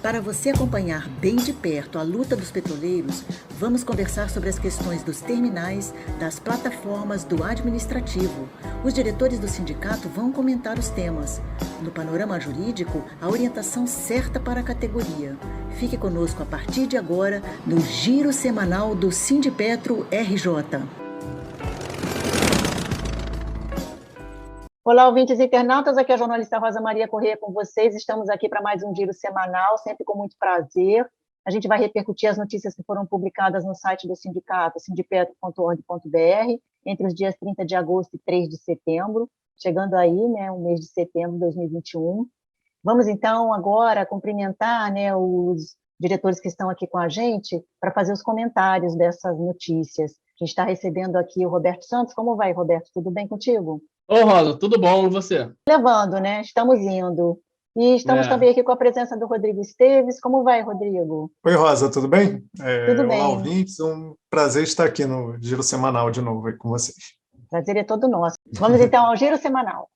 Para você acompanhar bem de perto a luta dos petroleiros, vamos conversar sobre as questões dos terminais, das plataformas, do administrativo. Os diretores do sindicato vão comentar os temas. No panorama jurídico, a orientação certa para a categoria. Fique conosco a partir de agora no Giro Semanal do Sindipetro RJ. Olá, ouvintes e internautas, aqui é a jornalista Rosa Maria Corrêa com vocês. Estamos aqui para mais um giro semanal, sempre com muito prazer. A gente vai repercutir as notícias que foram publicadas no site do sindicato, sindipetro.org.br, entre os dias 30 de agosto e 3 de setembro, chegando aí, o mês de setembro de 2021. Vamos, então, agora cumprimentar, os diretores que estão aqui com a gente para fazer os comentários dessas notícias. A gente está recebendo aqui o Roberto Santos. Como vai, Roberto? Tudo bem contigo? Ô, Rosa, tudo bom? E você? Levando, Estamos indo. E estamos também aqui com a presença do Rodrigo Esteves. Como vai, Rodrigo? Oi, Rosa, tudo bem? Tudo bem. Olá, ouvintes. Um prazer estar aqui no Giro Semanal de novo aí com vocês. Prazer é todo nosso. Vamos, então, ao Giro Semanal.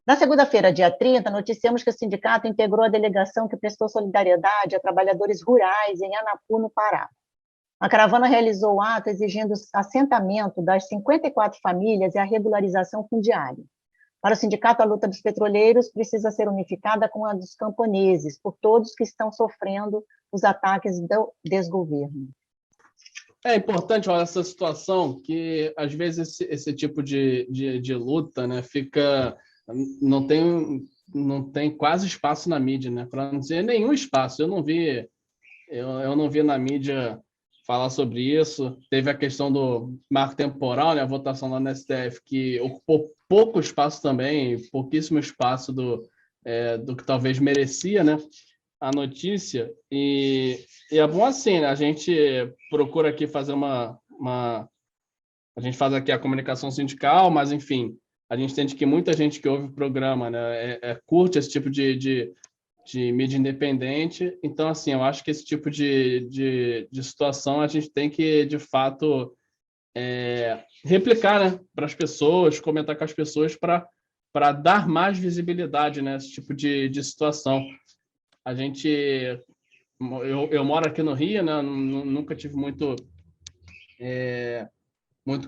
Na segunda-feira, dia 30, noticiamos que o sindicato integrou a delegação que prestou solidariedade a trabalhadores rurais em Anapu, no Pará. A caravana realizou o ato exigindo o assentamento das 54 famílias e a regularização fundiária. Para o sindicato, a luta dos petroleiros precisa ser unificada com a dos camponeses, por todos que estão sofrendo os ataques do desgoverno. É importante, olha, essa situação, que às vezes esse tipo de luta, não tem quase espaço na mídia, para não dizer nenhum espaço. Eu não vi na mídia falar sobre isso. Teve a questão do marco temporal, a votação lá no STF, que ocupou pouco espaço também, pouquíssimo espaço do que talvez merecia, a notícia. E é bom assim, a gente procura aqui fazer a gente faz aqui a comunicação sindical, mas, enfim, a gente entende que muita gente que ouve o programa curte esse tipo de mídia independente. Então, assim, eu acho que esse tipo de situação a gente tem que, de fato, replicar, para as pessoas, comentar com as pessoas para dar mais visibilidade, a esse tipo de situação. Eu moro aqui no Rio, nunca tive muito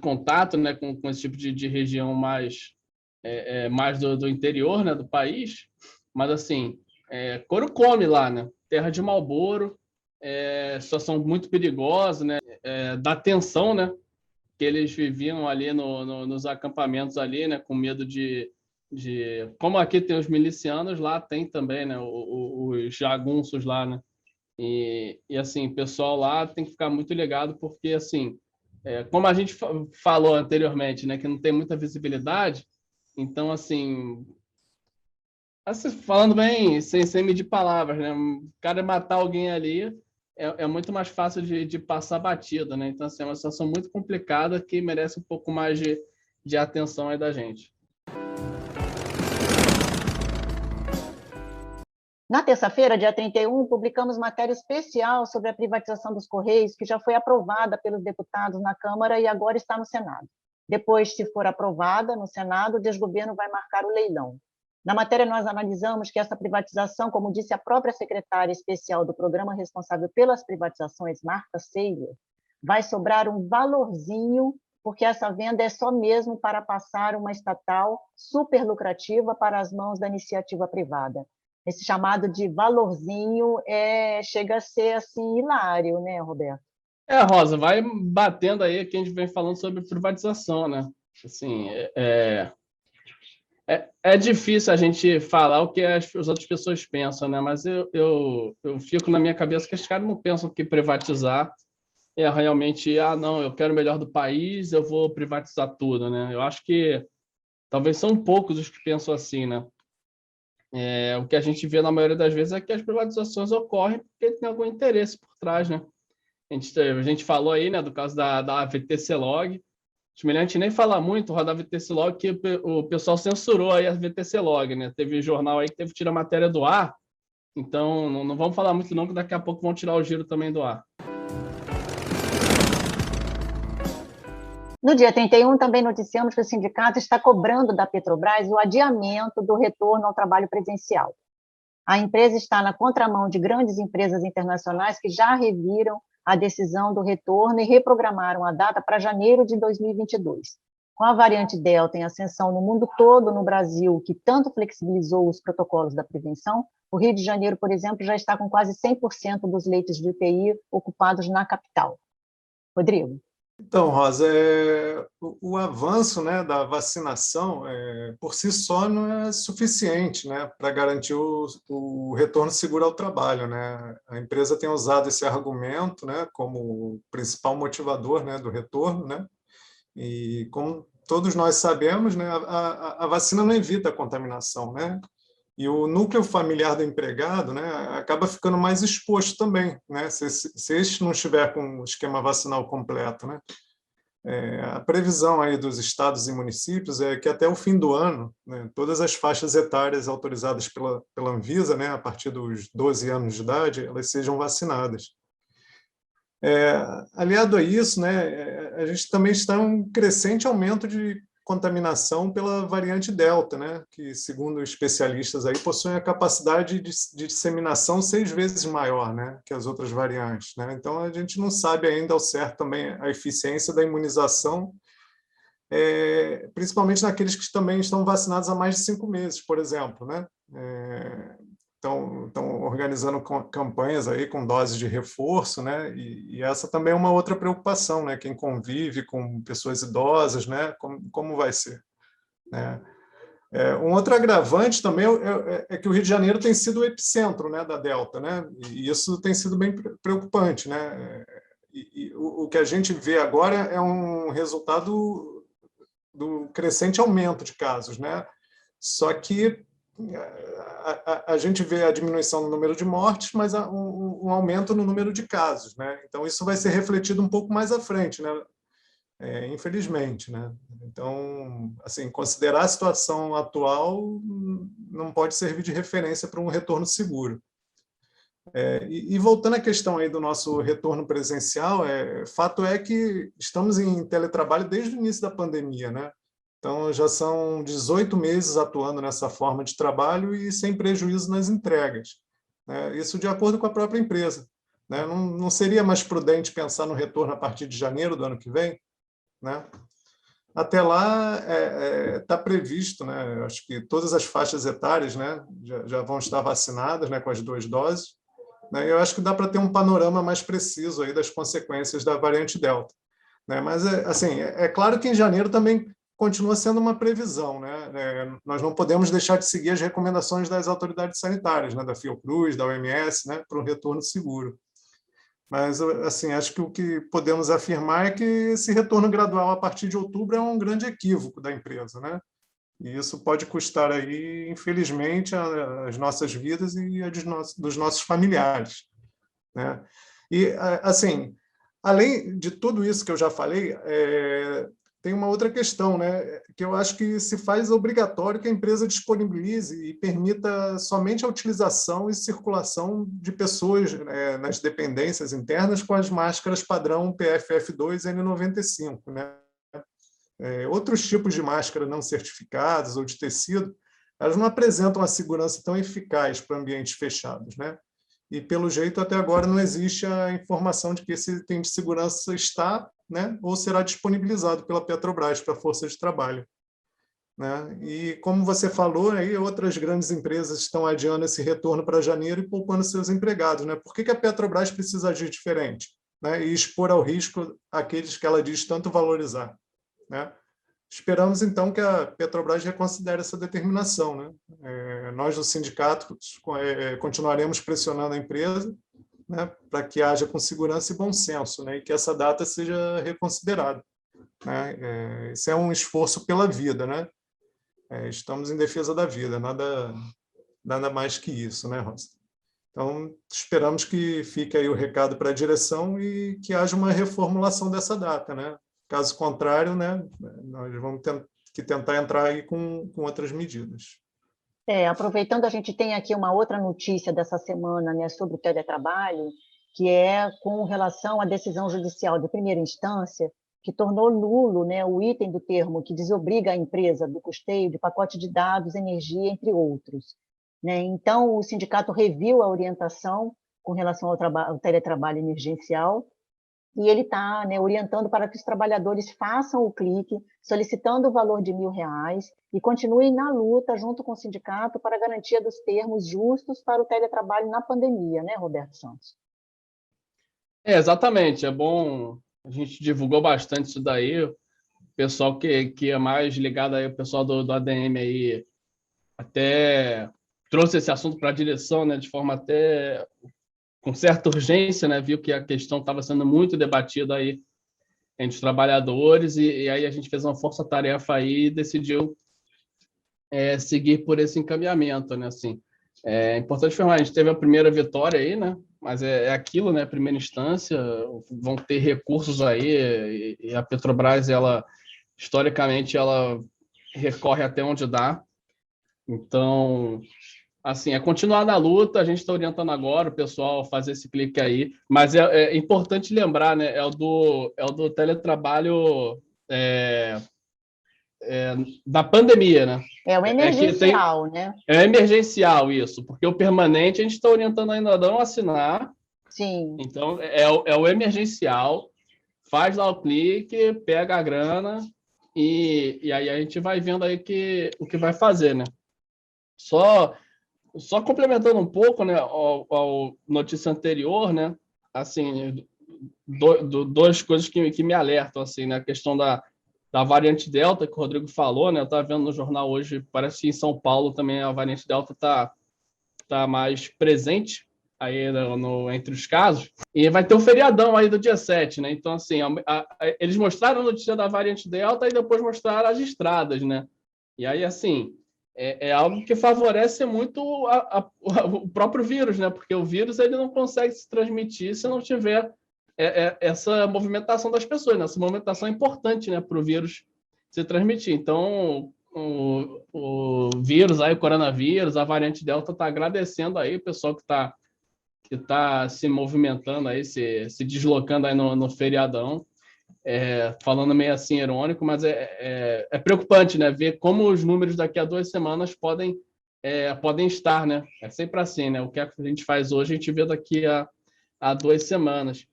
contato, com esse tipo de região mais do interior, do país, mas, assim, couro come lá, terra de Marlboro, situação muito perigosa, da tensão, que eles viviam ali nos acampamentos ali, com medo de como aqui tem os milicianos, lá tem também, os jagunços lá, e assim, o pessoal lá tem que ficar muito ligado, porque, assim, como a gente falou anteriormente, que não tem muita visibilidade. Então, assim, falando bem, sem medir palavras, o cara matar alguém ali é muito mais fácil de passar batido, Então, assim, é uma situação muito complicada que merece um pouco mais de atenção aí da gente. Na terça-feira, dia 31, publicamos matéria especial sobre a privatização dos Correios, que já foi aprovada pelos deputados na Câmara e agora está no Senado. Depois, se for aprovada no Senado, o desgoverno vai marcar o leilão. Na matéria, nós analisamos que essa privatização, como disse a própria secretária especial do programa responsável pelas privatizações, Marta Seiler, vai sobrar um valorzinho, porque essa venda é só mesmo para passar uma estatal super lucrativa para as mãos da iniciativa privada. Esse chamado de valorzinho chega a ser assim hilário, Roberto? Rosa, vai batendo aí que a gente vem falando sobre privatização, Assim, é difícil a gente falar o que as outras pessoas pensam, Mas eu fico na minha cabeça que os caras não pensam que privatizar é realmente, não, eu quero o melhor do país, eu vou privatizar tudo, Eu acho que talvez são poucos os que pensam assim, O que a gente vê na maioria das vezes é que as privatizações ocorrem porque tem algum interesse por trás, A gente falou aí, do caso da VTC-Log. A gente nem fala muito, da VTC-Log, que o pessoal censurou aí a VTC-Log, Teve jornal aí que teve que tirar a matéria do ar. Então, não vamos falar muito não, que daqui a pouco vão tirar o giro também do ar. No dia 31, também noticiamos que o sindicato está cobrando da Petrobras o adiamento do retorno ao trabalho presencial. A empresa está na contramão de grandes empresas internacionais que já reviram a decisão do retorno e reprogramaram a data para janeiro de 2022. Com a variante Delta em ascensão no mundo todo, no Brasil, que tanto flexibilizou os protocolos da prevenção, o Rio de Janeiro, por exemplo, já está com quase 100% dos leitos de UTI ocupados na capital. Rodrigo. Então, Rosa, o avanço, né, da vacinação por si só não é suficiente, né, para garantir o retorno seguro ao trabalho, né? A empresa tem usado esse argumento, né, como principal motivador, né, do retorno, né? E como todos nós sabemos, né, a vacina não evita a contaminação, né? E o núcleo familiar do empregado, né, acaba ficando mais exposto também, né, se este não estiver com o esquema vacinal completo, né. A previsão aí dos estados e municípios é que até o fim do ano, né, todas as faixas etárias autorizadas pela Anvisa, né, a partir dos 12 anos de idade, elas sejam vacinadas. Aliado a isso, né, a gente também está em um crescente aumento de contaminação pela variante Delta, né, que, segundo especialistas, aí, possui a capacidade de disseminação 6 vezes maior, né, que as outras variantes, né? Então, a gente não sabe ainda ao certo também a eficiência da imunização, principalmente naqueles que também estão vacinados há mais de 5 meses, por exemplo, né? Estão organizando campanhas aí com doses de reforço, né? E essa também é uma outra preocupação, né? Quem convive com pessoas idosas, né? Como vai ser, né? Um outro agravante também é que o Rio de Janeiro tem sido o epicentro, né, da Delta, né? E isso tem sido bem preocupante, né? E o que a gente vê agora é um resultado do crescente aumento de casos, né? Só que a gente vê a diminuição no número de mortes, mas um aumento no número de casos, né? Então, isso vai ser refletido um pouco mais à frente, né? Infelizmente, né? Então, assim, considerar a situação atual não pode servir de referência para um retorno seguro. E voltando à questão aí do nosso retorno presencial, fato é que estamos em teletrabalho desde o início da pandemia, né? Então, já são 18 meses atuando nessa forma de trabalho e sem prejuízo nas entregas, né? Isso de acordo com a própria empresa, né? Não seria mais prudente pensar no retorno a partir de janeiro do ano que vem, né? Até lá está previsto, né? Acho que todas as faixas etárias, né, já vão estar vacinadas, né, com as 2 doses, né? Eu acho que dá para ter um panorama mais preciso aí das consequências da variante Delta, né? Mas assim, claro que em janeiro também continua sendo uma previsão, né? Nós não podemos deixar de seguir as recomendações das autoridades sanitárias, né, da Fiocruz, da OMS, né, para um retorno seguro. Mas, assim, acho que o que podemos afirmar é que esse retorno gradual a partir de outubro é um grande equívoco da empresa, né? E isso pode custar aí, infelizmente, as nossas vidas e a dos nossos familiares, né? E, assim, além de tudo isso que eu já falei, tem uma outra questão, né, que eu acho que se faz obrigatório que a empresa disponibilize e permita somente a utilização e circulação de pessoas, nas dependências internas com as máscaras padrão PFF2 N95, né? Outros tipos de máscara não certificados ou de tecido, elas não apresentam a segurança tão eficaz para ambientes fechados, né? E, pelo jeito, até agora não existe a informação de que esse item de segurança está, né, ou será disponibilizado pela Petrobras para a força de trabalho, né? E, como você falou, aí, outras grandes empresas estão adiando esse retorno para janeiro e poupando seus empregados, né? Por que a Petrobras precisa agir diferente, né, e expor ao risco aqueles que ela diz tanto valorizar, né? Esperamos, então, que a Petrobras reconsidere essa determinação, né? Nós, do sindicato, continuaremos pressionando a empresa, né, para que haja com segurança e bom senso, né, e que essa data seja reconsiderada, né? Isso é um esforço pela vida, né? Estamos em defesa da vida, nada mais que isso, né, Rosa? Então, esperamos que fique aí o recado para a direção e que haja uma reformulação dessa data, né? Caso contrário, né, nós vamos tentar entrar aí com outras medidas. Aproveitando, a gente tem aqui uma outra notícia dessa semana, né, sobre o teletrabalho, que é com relação à decisão judicial de primeira instância, que tornou nulo, né, o item do termo que desobriga a empresa do custeio de pacote de dados, energia, entre outros. Né? Então, o sindicato reviu a orientação com relação ao teletrabalho emergencial, e ele está, né, orientando para que os trabalhadores façam o clique, solicitando o valor de R$ 1.000 e continuem na luta junto com o sindicato para a garantia dos termos justos para o teletrabalho na pandemia, né, Roberto Santos? Exatamente. É bom, a gente divulgou bastante isso daí. O pessoal que é mais ligado aí, o pessoal do ADM aí, até trouxe esse assunto para a direção, né, de forma até com certa urgência, né, viu que a questão estava sendo muito debatida aí entre os trabalhadores, e aí a gente fez uma força-tarefa aí e decidiu seguir por esse encaminhamento, né, assim. É importante afirmar, a gente teve a primeira vitória aí, né, mas é aquilo, né, primeira instância, vão ter recursos aí, e a Petrobras, ela, historicamente, ela recorre até onde dá. Então, assim, é continuar na luta, a gente está orientando agora o pessoal a fazer esse clique aí, mas é importante lembrar, né, é o do teletrabalho da pandemia, né? É o emergencial, né? É emergencial isso, porque o permanente a gente está orientando ainda a não assinar, Sim. então é o emergencial, faz lá o clique, pega a grana e aí a gente vai vendo aí o que vai fazer, né? Só complementando um pouco, né, ao notícia anterior, né, assim, duas coisas que me alertam, assim, né, a questão da variante Delta, que o Rodrigo falou, né, eu estava vendo no jornal hoje, parece que em São Paulo também a variante Delta tá mais presente aí entre os casos, e vai ter o feriadão aí do dia 7, né, então, assim, eles mostraram a notícia da variante Delta e depois mostraram as estradas, né, e aí, assim, é algo que favorece muito o próprio vírus, né? Porque o vírus ele não consegue se transmitir se não tiver essa movimentação das pessoas, né? Essa movimentação é importante, né, para o vírus se transmitir. Então, o vírus, aí, o coronavírus, a variante Delta está agradecendo aí o pessoal que tá se movimentando aí, se deslocando aí no feriadão. Falando meio assim irônico, mas é preocupante, né? Ver como os números daqui a 2 semanas podem estar, né? É sempre assim, né? O que a gente faz hoje, a gente vê daqui a 2 semanas.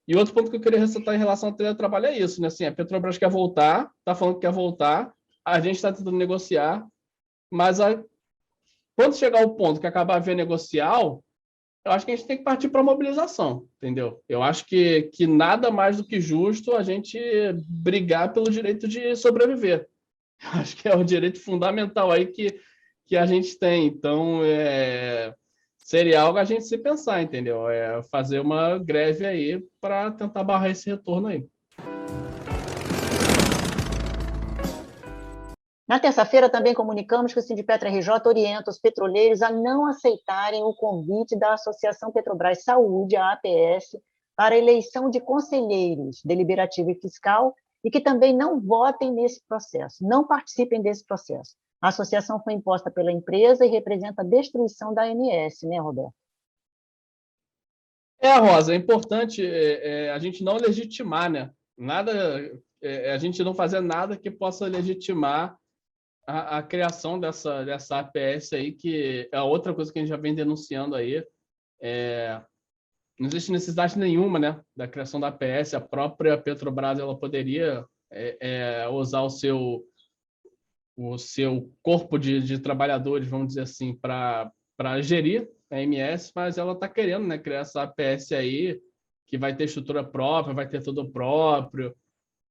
E outro ponto que eu queria ressaltar em relação ao teletrabalho é isso, né? Assim, a Petrobras quer voltar, está falando que quer voltar, a gente está tentando negociar, mas quando chegar ao ponto que acabar a via negocial, eu acho que a gente tem que partir para a mobilização, entendeu? Eu acho que nada mais do que justo a gente brigar pelo direito de sobreviver. Eu acho que é o direito fundamental aí que a gente tem. Então, seria algo a gente se pensar, entendeu? Fazer uma greve aí para tentar barrar esse retorno aí. Na terça-feira, também comunicamos que o Sindipetra RJ orienta os petroleiros a não aceitarem o convite da Associação Petrobras Saúde, a APS, para a eleição de conselheiros deliberativo e fiscal e que também não votem nesse processo, não participem desse processo. A associação foi imposta pela empresa e representa a destruição da ANS, né, Roberto? Rosa, é importante a gente não legitimar, né? A gente não fazer nada que possa legitimar a criação dessa APS aí, que é outra coisa que a gente já vem denunciando aí. Não existe necessidade nenhuma, né, da criação da APS. A própria Petrobras ela poderia usar o seu corpo de trabalhadores, vamos dizer assim, para gerir a MS, mas ela está querendo, né, criar essa APS aí, que vai ter estrutura própria, vai ter tudo próprio,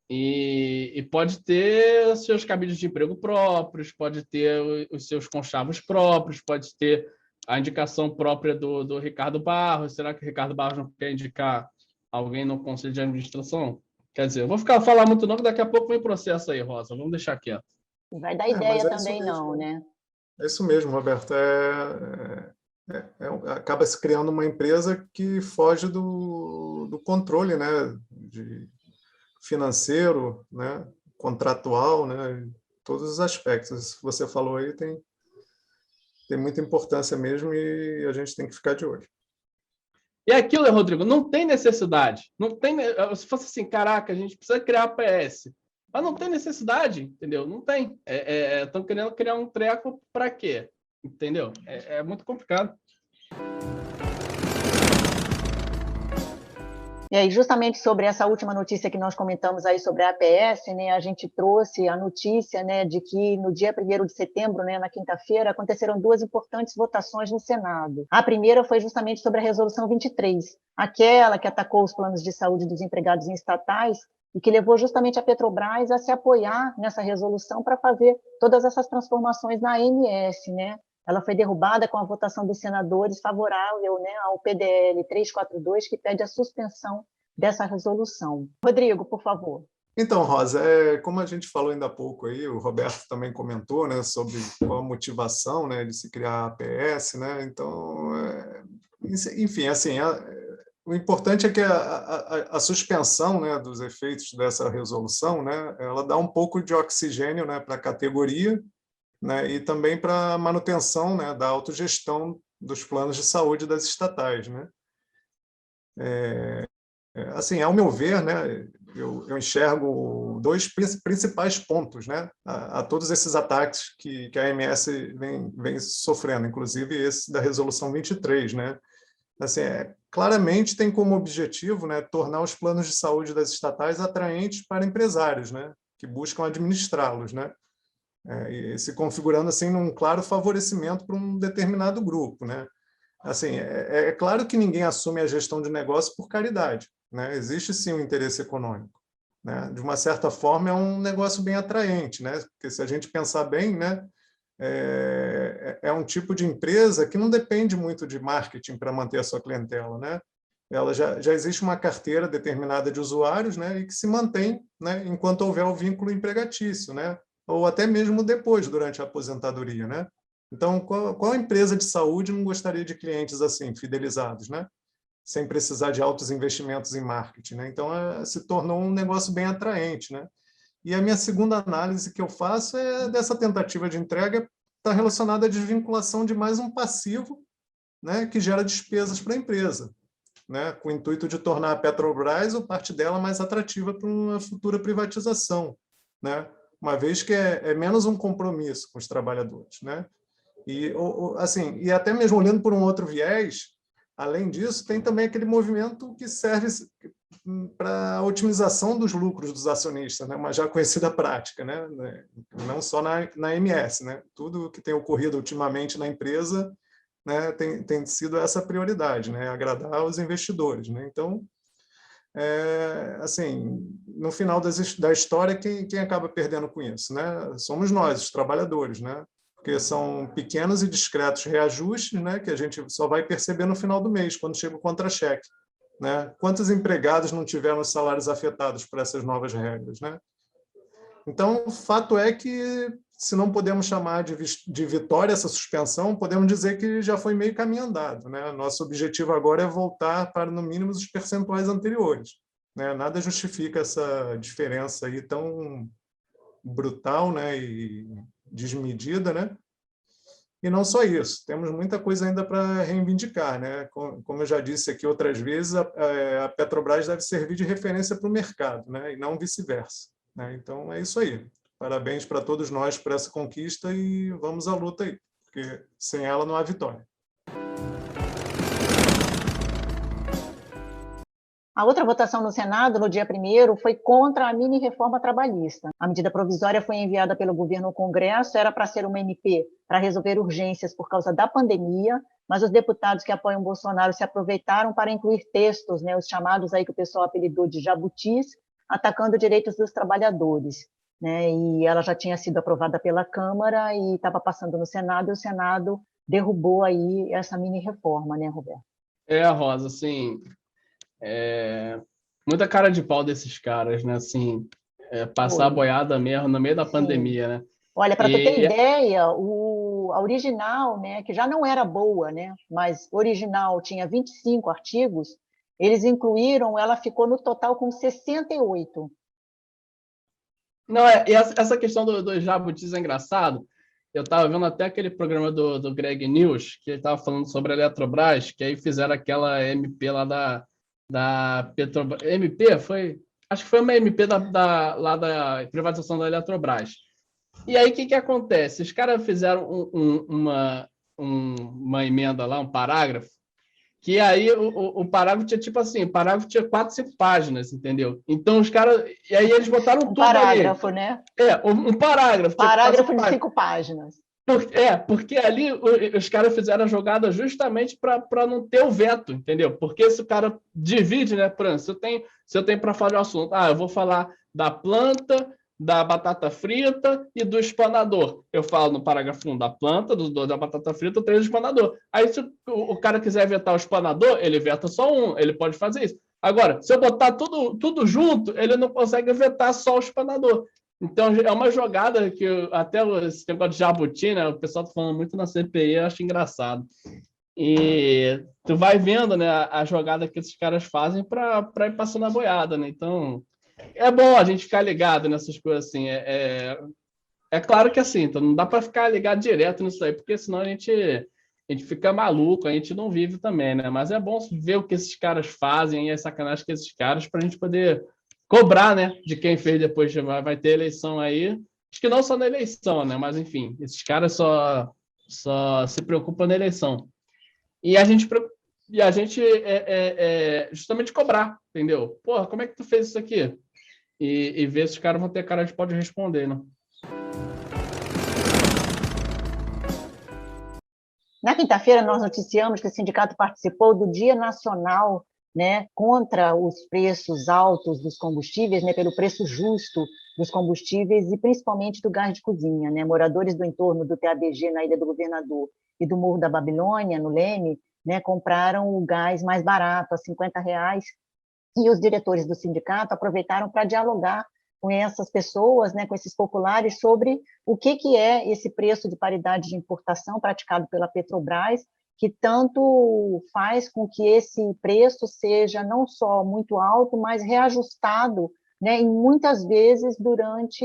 e pode ter seus cabides de emprego próprios, pode ter os seus conchavos próprios, pode ter a indicação própria do Ricardo Barros. Será que o Ricardo Barros não quer indicar alguém no conselho de administração? Quer dizer, eu vou falar muito não, que daqui a pouco vem processo aí, Rosa. Vamos deixar quieto. Não vai dar ideia também não, né? É isso mesmo, Roberto. Acaba se criando uma empresa que foge do controle, né, financeiro, né, contratual, né, todos os aspectos. Que você falou aí tem muita importância mesmo e a gente tem que ficar de olho. E aquilo, Rodrigo, não tem necessidade. Não tem, se fosse assim, caraca, a gente precisa criar a PS. Mas não tem necessidade, entendeu? Não tem. Estão querendo criar um treco para quê? Entendeu? É muito complicado. E aí, justamente sobre essa última notícia que nós comentamos aí sobre a APS, né, a gente trouxe a notícia, né, de que no dia 1º de setembro, né, na quinta-feira, aconteceram 2 importantes votações no Senado. A primeira foi justamente sobre a Resolução 23, aquela que atacou os planos de saúde dos empregados em estatais e que levou justamente a Petrobras a se apoiar nessa resolução para fazer todas essas transformações na ANS, né? Ela foi derrubada com a votação dos senadores favorável, né, ao PDL 342, que pede a suspensão dessa resolução. Rodrigo, por favor. Então, Rosa, como a gente falou ainda há pouco aí, o Roberto também comentou, né, sobre qual a motivação, né, de se criar a APS, né? Então, enfim, assim, o importante é que a suspensão, né, dos efeitos dessa resolução, né, ela dá um pouco de oxigênio, né, para a categoria, né, e também para a manutenção, né, da autogestão dos planos de saúde das estatais, né? Assim, ao meu ver, né, eu enxergo 2 principais pontos, né, a todos esses ataques que a AMS vem sofrendo, inclusive esse da Resolução 23, né? Assim, claramente tem como objetivo, né, tornar os planos de saúde das estatais atraentes para empresários, né, que buscam administrá-los, né? E se configurando assim num claro favorecimento para um determinado grupo, né? Assim, é claro que ninguém assume a gestão de negócio por caridade, né? Existe sim um interesse econômico, né? De uma certa forma é um negócio bem atraente, né? Porque se a gente pensar bem, né, é um tipo de empresa que não depende muito de marketing para manter a sua clientela, né? Ela já existe uma carteira determinada de usuários, né, e que se mantém, né, enquanto houver o vínculo empregatício, né? Ou até mesmo depois, durante a aposentadoria, né? Então, qual empresa de saúde não gostaria de clientes assim, fidelizados, né? Sem precisar de altos investimentos em marketing, né? Então, se tornou um negócio bem atraente, né? E a minha segunda análise que eu faço é dessa tentativa de entrega está relacionada à desvinculação de mais um passivo, né, que gera despesas para a empresa, né, com o intuito de tornar a Petrobras ou parte dela mais atrativa para uma futura privatização, né? Uma vez que é menos um compromisso com os trabalhadores, né? E assim, e até mesmo olhando por um outro viés, além disso, tem também aquele movimento que serve para a otimização dos lucros dos acionistas, né? Uma já conhecida prática, né? Não só na MS, né? Tudo que tem ocorrido ultimamente na empresa, né, tem sido essa prioridade, né? Agradar os investidores, né? Então, assim, no final da história, quem acaba perdendo com isso, né? Somos nós, os trabalhadores, né? Porque são pequenos e discretos reajustes, né, que a gente só vai perceber no final do mês, quando chega o contra-cheque, né? Quantos empregados não tiveram os salários afetados por essas novas regras, né? Então, o fato é que, se não podemos chamar de vitória essa suspensão, podemos dizer que já foi meio caminho andado, né? Nosso objetivo agora é voltar para, no mínimo, os percentuais anteriores, né? Nada justifica essa diferença aí tão brutal, né, e desmedida, né? E não só isso, temos muita coisa ainda para reivindicar, né? Como eu já disse aqui outras vezes, a Petrobras deve servir de referência para o mercado, né? E não vice-versa, né? Então, é isso aí. Parabéns para todos nós por essa conquista e vamos à luta aí, porque sem ela não há vitória. A outra votação no Senado, no dia 1º, foi contra a mini-reforma trabalhista. A medida provisória foi enviada pelo governo ao Congresso, era para ser uma MP para resolver urgências por causa da pandemia, mas os deputados que apoiam Bolsonaro se aproveitaram para incluir textos, né, os chamados aí que o pessoal apelidou de jabutis, atacando direitos dos trabalhadores, né? E ela já tinha sido aprovada pela Câmara e estava passando no Senado, e o Senado derrubou aí essa mini-reforma, né, Roberto? Rosa, assim... muita cara de pau desses caras, né? Assim, passar a boiada mesmo no meio da pandemia, né? Olha, para tu ter ideia, a original, né, que já não era boa, né, mas original tinha 25 artigos, eles incluíram, ela ficou no total com 68. Não, e essa questão dos jabutis é engraçado, Eu estava vendo até aquele programa do Greg News, que ele estava falando sobre a Eletrobras, que aí fizeram aquela MP lá da Petrobras. MP foi. Acho que foi uma MP lá da privatização da Eletrobras. E aí, o que acontece? Os caras fizeram uma emenda lá, um parágrafo, que aí o parágrafo tinha tipo assim, o parágrafo tinha 4, 5 páginas, entendeu? Então os caras. E aí eles botaram tudo parágrafo, ali. né? Um parágrafo. Parágrafo de 5 páginas. Porque ali os caras fizeram a jogada justamente para não ter o veto, entendeu? Porque se o cara divide, né, por exemplo, se eu tenho para falar de um assunto, eu vou falar da planta, da batata frita e do espanador. Eu falo no parágrafo 1 da planta, da batata frita, 3 do espanador. Aí se o cara quiser vetar o espanador, ele veta só um, ele pode fazer isso. Agora, se eu botar tudo junto, ele não consegue vetar só o espanador. Então, é uma jogada que até esse negócio de jabuti, né? O pessoal tá falando muito na CPI, eu acho engraçado. E tu vai vendo, né, a jogada que esses caras fazem para ir passando a boiada, né? Então, é bom a gente ficar ligado nessas coisas assim. É claro que assim, então não dá para ficar ligado direto nisso aí, porque senão a gente fica maluco, a gente não vive também, né? Mas é bom ver o que esses caras fazem e a sacanagem que esses caras para a gente poder cobrar, né, de quem fez depois. Vai ter eleição aí, acho que não só na eleição, né, mas enfim, esses caras só se preocupam na eleição. E a gente justamente cobrar, entendeu? Porra, como é que tu fez isso aqui? E ver se os caras vão ter cara de pode responder, né? Na quinta-feira, nós noticiamos que o sindicato participou do Dia Nacional, né, contra os preços altos dos combustíveis, né, pelo preço justo dos combustíveis e principalmente do gás de cozinha, né? Moradores do entorno do TABG na Ilha do Governador e do Morro da Babilônia, no Leme, né, compraram o gás mais barato, a R$ 50, e os diretores do sindicato aproveitaram para dialogar com essas pessoas, né, com esses populares, sobre o que é esse preço de paridade de importação praticado pela Petrobras, que tanto faz com que esse preço seja não só muito alto, mas reajustado, né, e muitas vezes durante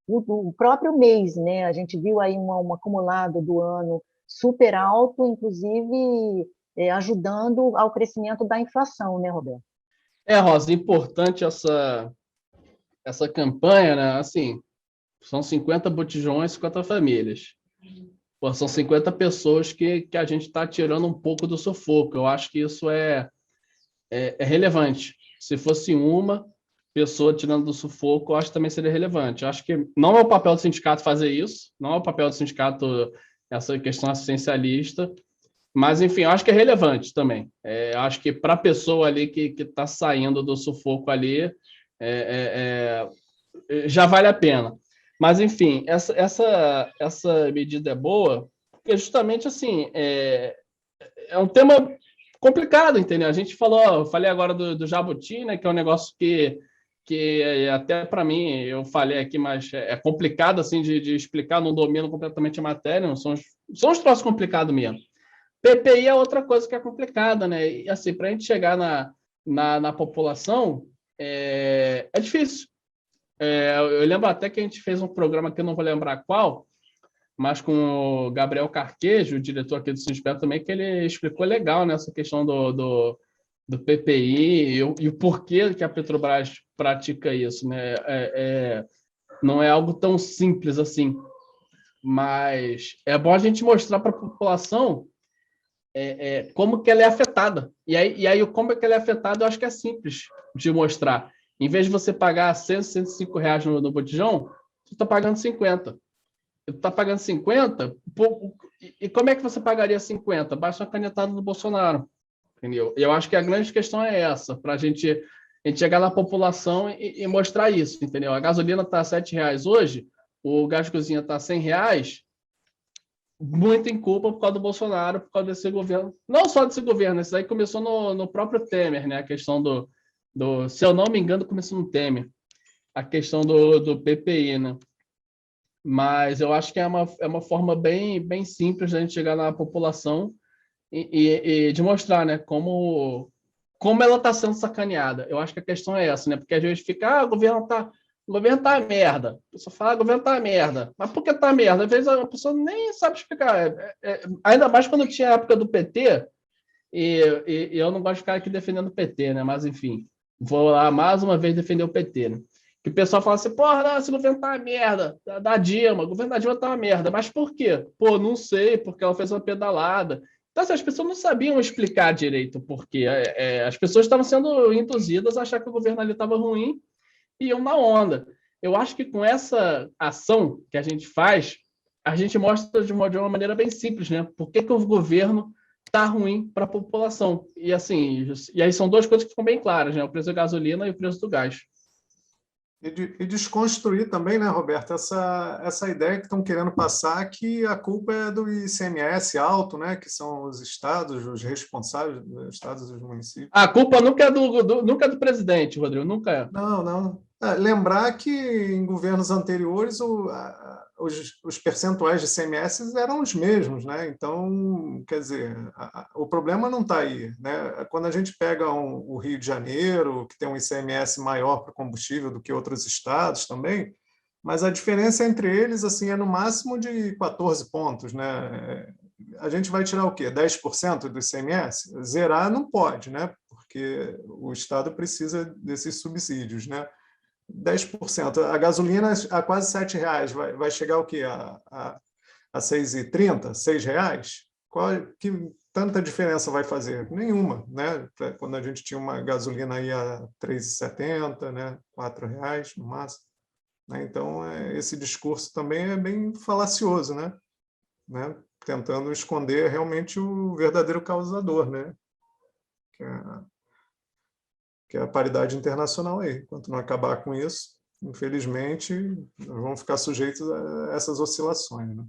o próprio mês, né? A gente viu aí um acumulado do ano super alto, inclusive ajudando ao crescimento da inflação, né, Roberto? Rosa, importante essa campanha, né? Assim, são 50 botijões, 50 famílias. Pô, são 50 pessoas que a gente está tirando um pouco do sufoco. Eu acho que isso é relevante. Se fosse uma pessoa tirando do sufoco, eu acho que também seria relevante. Eu acho que não é o papel do sindicato fazer isso, não é o papel do sindicato essa questão assistencialista, mas, enfim, eu acho que é relevante também. Eu acho que para a pessoa ali que está saindo do sufoco ali, já vale a pena. Mas, enfim, essa medida é boa, porque justamente assim, é um tema complicado, entendeu? A gente falou, eu falei agora do jabuti, né, que é um negócio que até para mim, eu falei aqui, mas é complicado assim de explicar, não domino completamente a matéria, não são os troços complicados mesmo. PPI é outra coisa que é complicada, né? E assim, para a gente chegar na população, é difícil. Eu lembro até que a gente fez um programa que eu não vou lembrar qual, mas com o Gabriel Carquejo, o diretor aqui do Sindicato também, que ele explicou legal nessa questão do PPI e o porquê que a Petrobras pratica isso, né? Não é algo tão simples assim, mas é bom a gente mostrar para a população como que ela é afetada. E aí como é que ela é afetada, eu acho que é simples de mostrar. Em vez de você pagar 100, 105 reais no botijão, você está pagando 50. Está pagando 50, e como é que você pagaria 50? Basta uma canetada do Bolsonaro, entendeu? E eu acho que a grande questão é essa, para a gente chegar na população e mostrar isso, entendeu? A gasolina está a R$7 hoje, o gás de cozinha está a R$100, muito em culpa por causa do Bolsonaro, por causa desse governo. Não só desse governo, isso aí começou no próprio Temer, né? A questão se eu não me engano, começou no Temer, a questão do PPI, né? Mas eu acho que é uma forma bem simples de a gente chegar na população e de mostrar, né, como ela está sendo sacaneada. Eu acho que a questão é essa, né? Porque às vezes fica, o governo está o governo tá uma merda. A pessoa fala, o governo tá uma merda. Mas por que tá uma merda? Às vezes a pessoa nem sabe explicar. Ainda mais quando tinha a época do PT, e eu não gosto de ficar aqui defendendo o PT, né? Mas, enfim, vou lá mais uma vez defender o PT, né? Que o pessoal fala assim, porra, não, esse governo tá uma merda, da Dilma, o governo da Dilma tá uma merda. Mas por quê? Pô, não sei, porque ela fez uma pedalada. Então, assim, as pessoas não sabiam explicar direito o porquê. As pessoas estavam sendo induzidas a achar que o governo ali estava ruim e iam na onda. Eu acho que com essa ação que a gente faz, a gente mostra de uma maneira bem simples, né? Por que o governo está ruim para a população? E assim, e aí são duas coisas que ficam bem claras, né? O preço da gasolina e o preço do gás. E desconstruir também, né, Roberto, essa ideia que estão querendo passar que a culpa é do ICMS alto, né, que são os estados, os responsáveis, os estados e os municípios. A culpa nunca é nunca é do presidente, Rodrigo, nunca é. Não, não. Lembrar que em governos anteriores os percentuais de ICMS eram os mesmos, né? Então, quer dizer, o problema não está aí, né? Quando a gente pega o Rio de Janeiro, que tem um ICMS maior para combustível do que outros estados também, mas a diferença entre eles assim é no máximo de 14 pontos, né? A gente vai tirar o quê? 10% do ICMS? Zerar não pode, né? Porque o estado precisa desses subsídios, né? 10%. A gasolina a quase R$ 7 vai chegar o quê? A 6,30, R$ 6? Que tanta diferença vai fazer? Nenhuma, né? Quando a gente tinha uma gasolina aí a 3,70, né? R$ 4 no máximo. Então, esse discurso também é bem falacioso, né? Tentando esconder realmente o verdadeiro causador, né? Que é a paridade internacional aí. Enquanto não acabar com isso, infelizmente, nós vamos ficar sujeitos a essas oscilações, né?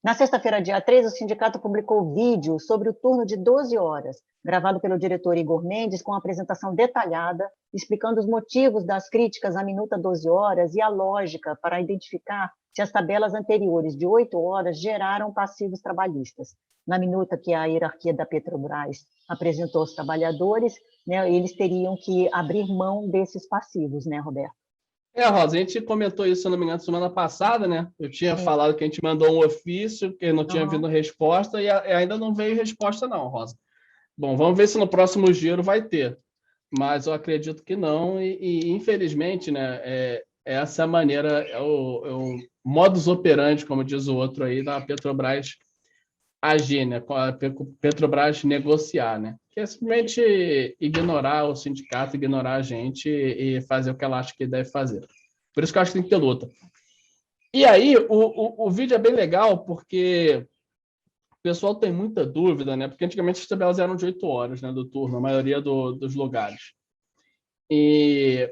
Na sexta-feira, dia 3, o sindicato publicou vídeo sobre o turno de 12 horas, gravado pelo diretor Igor Mendes, com apresentação detalhada, explicando os motivos das críticas à minuta 12 horas e a lógica para identificar se as tabelas anteriores de 8 horas geraram passivos trabalhistas. Na minuta que a hierarquia da Petrobras apresentou aos trabalhadores, né, eles teriam que abrir mão desses passivos, né, Roberto? Rosa, a gente comentou isso, se não me engano, semana passada, né? Eu tinha falado que a gente mandou um ofício, que não tinha vindo resposta, e ainda não veio resposta não, Rosa. Bom, vamos ver se no próximo giro vai ter. Mas eu acredito que não, e infelizmente, né, essa é a maneira, é o modus operandi, como diz o outro aí, da Petrobras agir, né? A Petrobras negociar, né? Que é simplesmente ignorar o sindicato, ignorar a gente e fazer o que ela acha que deve fazer. Por isso que eu acho que tem que ter luta. E aí, o vídeo é bem legal, porque o pessoal tem muita dúvida, né? Porque antigamente as tabelas eram de 8 horas, né, do turno, a maioria dos lugares. E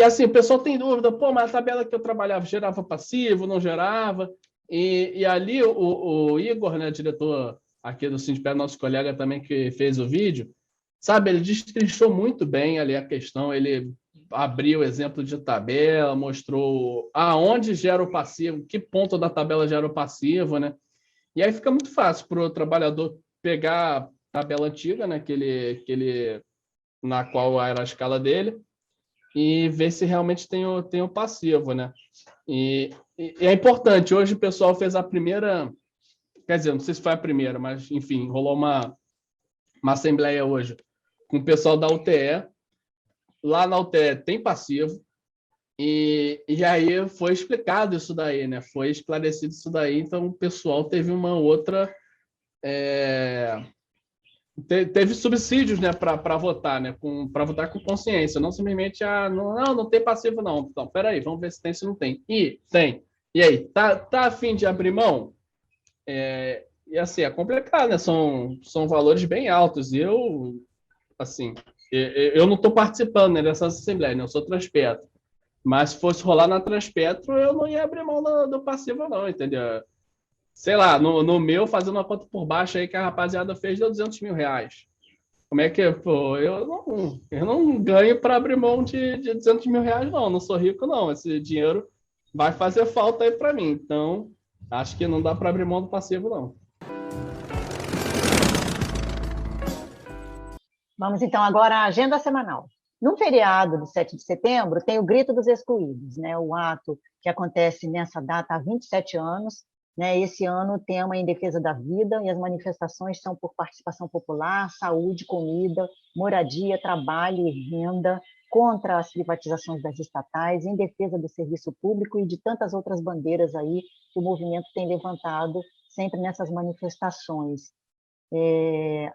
assim, o pessoal tem dúvida, pô, mas a tabela que eu trabalhava gerava passivo, não gerava? E ali o Igor, né, diretor aqui do Sindicato, nosso colega também que fez o vídeo, sabe, ele destrinchou muito bem ali a questão, ele abriu o exemplo de tabela, mostrou aonde gera o passivo, que ponto da tabela gera o passivo, né? E aí fica muito fácil para o trabalhador pegar a tabela antiga, né, na qual era a escala dele, e ver se realmente tem o passivo, né? E é importante, hoje o pessoal fez a primeira, quer dizer, não sei se foi a primeira, mas, enfim, rolou uma assembleia hoje com o pessoal da UTE. Lá na UTE tem passivo, e aí foi explicado isso daí, né? Foi esclarecido isso daí, então o pessoal teve uma outra... Teve subsídios, né, para votar, né, para votar com consciência, não simplesmente não tem passivo não. Então, peraí, vamos ver se tem, se não tem. E tem. E aí, tá a fim de abrir mão? E assim, é complicado, né? São valores bem altos. E eu não estou participando, né, dessa assembleia, né? Eu sou Transpetro. Mas se fosse rolar na Transpetro, eu não ia abrir mão do passivo não, entendeu? Sei lá, no meu, fazendo uma conta por baixo aí que a rapaziada fez, deu R$200 mil. Como é que, pô, eu não ganho para abrir mão de R$200 mil, não sou rico, não. Esse dinheiro vai fazer falta aí para mim. Então, acho que não dá para abrir mão do passivo, não. Vamos então agora à agenda semanal. No feriado do 7 de setembro, tem o Grito dos Excluídos, né? O ato que acontece nessa data há 27 anos. Né? Esse ano o tema é em defesa da vida e as manifestações são por participação popular, saúde, comida, moradia, trabalho e renda, contra as privatizações das estatais, em defesa do serviço público e de tantas outras bandeiras aí que o movimento tem levantado sempre nessas manifestações.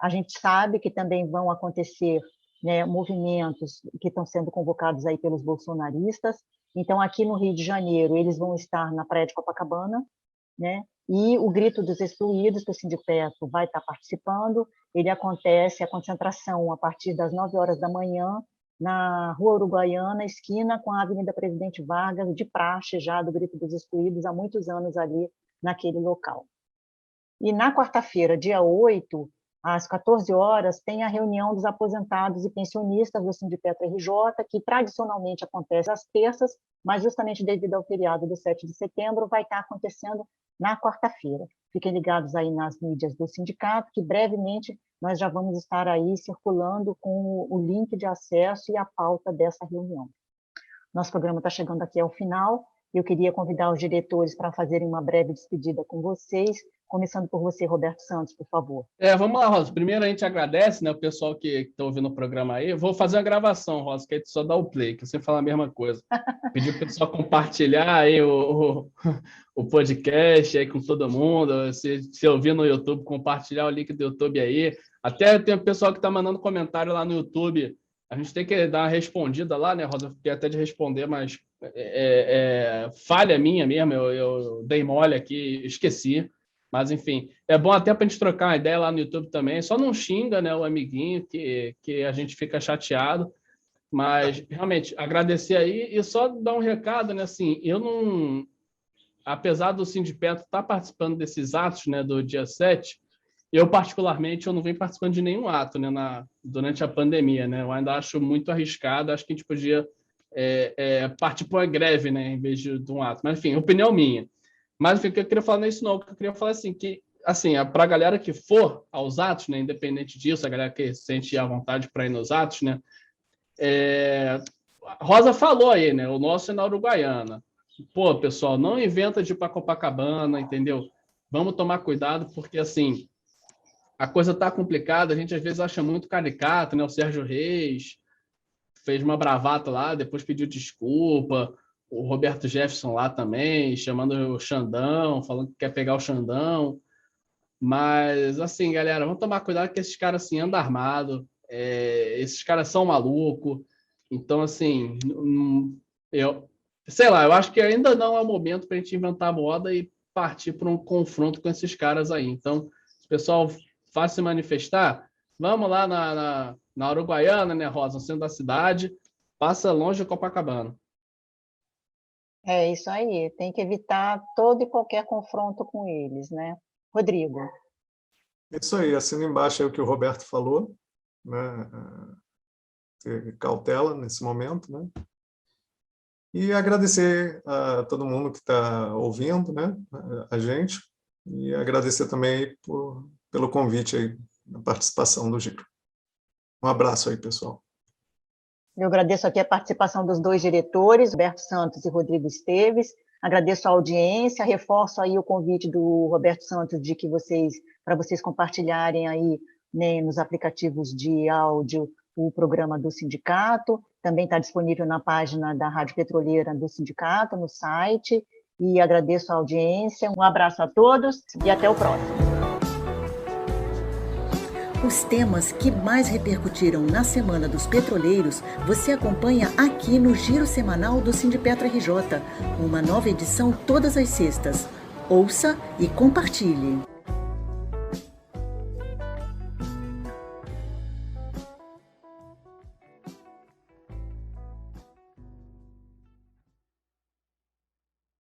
A gente sabe que também vão acontecer, né, movimentos que estão sendo convocados aí pelos bolsonaristas. Então, aqui no Rio de Janeiro, eles vão estar na Praia de Copacabana, né? E o Grito dos Excluídos, que o Sindipeto vai estar participando, ele acontece, a concentração, a partir das 9 horas da manhã, na Rua Uruguaiana, esquina com a Avenida Presidente Vargas, de praxe já do Grito dos Excluídos, há muitos anos ali naquele local. E na quarta-feira, dia 8, às 14 horas, tem a reunião dos aposentados e pensionistas do Sindipeto RJ, que tradicionalmente acontece às terças, mas justamente devido ao feriado do 7 de setembro, vai estar acontecendo na quarta-feira. Fiquem ligados aí nas mídias do sindicato, que brevemente nós já vamos estar aí circulando com o link de acesso e a pauta dessa reunião. Nosso programa está chegando aqui ao final. Eu queria convidar os diretores para fazerem uma breve despedida com vocês, começando por você, Roberto Santos, por favor. Vamos lá, Rosa. Primeiro a gente agradece, né, o pessoal que está ouvindo o programa aí. Eu vou fazer uma gravação, Rosa, que aí tu só dá o play, que você fala a mesma coisa. Pedir para o pessoal compartilhar aí o podcast aí com todo mundo. Se ouvir no YouTube, compartilhar o link do YouTube aí. Até tem o pessoal que está mandando comentário lá no YouTube. A gente tem que dar uma respondida lá, né, Rosa? Eu fiquei até de responder, mas falha minha mesmo. Eu dei mole aqui, esqueci. Mas, enfim, é bom até para a gente trocar uma ideia lá no YouTube também. Só não xinga, né, o amiguinho, que a gente fica chateado. Mas, realmente, agradecer aí e só dar um recado, né, assim, eu não... Apesar do Sindipeto estar participando desses atos, né, do dia 7, eu, particularmente, eu não venho participando de nenhum ato, né, durante a pandemia, né? Eu ainda acho muito arriscado, acho que a gente podia partir para uma greve, né, em vez de um ato. Mas, enfim, opinião minha. Mas, enfim, o que eu queria falar não é isso, não. O que eu queria falar assim, que, assim, para a galera que for aos atos, né, independente disso, a galera que sente à vontade para ir nos atos, né, a Rosa falou aí, né, o nosso é na Uruguaiana. Pô, pessoal, não inventa de ir para Copacabana, entendeu? Vamos tomar cuidado, porque, assim, a coisa tá complicada, a gente às vezes acha muito caricato, né? O Sérgio Reis fez uma bravata lá, depois pediu desculpa, o Roberto Jefferson lá também, chamando o Xandão, falando que quer pegar o Xandão. Mas, assim, galera, vamos tomar cuidado que esses caras, assim, andam armados, esses caras são malucos. Então, assim, sei lá, eu acho que ainda não é o momento para a gente inventar moda e partir para um confronto com esses caras aí. Então, se o pessoal faz se manifestar, vamos lá na Uruguaiana, né, Rosa, no centro da cidade, passa longe de Copacabana. É isso aí, tem que evitar todo e qualquer confronto com eles, né? Rodrigo. Isso aí, assina embaixo aí o que o Roberto falou, né? Ter cautela nesse momento, né? E agradecer a todo mundo que está ouvindo, né, a gente, e agradecer também pelo convite aí, a participação do Giro. Um abraço aí, pessoal. Eu agradeço aqui a participação dos dois diretores, Roberto Santos e Rodrigo Esteves. Agradeço a audiência, reforço aí o convite do Roberto Santos de que para vocês compartilharem aí, né, nos aplicativos de áudio o programa do sindicato. Também está disponível na página da Rádio Petroleira do sindicato, no site. E agradeço a audiência. Um abraço a todos e até o próximo. Os temas que mais repercutiram na Semana dos Petroleiros, você acompanha aqui no Giro Semanal do Sindipetro RJ, uma nova edição todas as sextas. Ouça e compartilhe.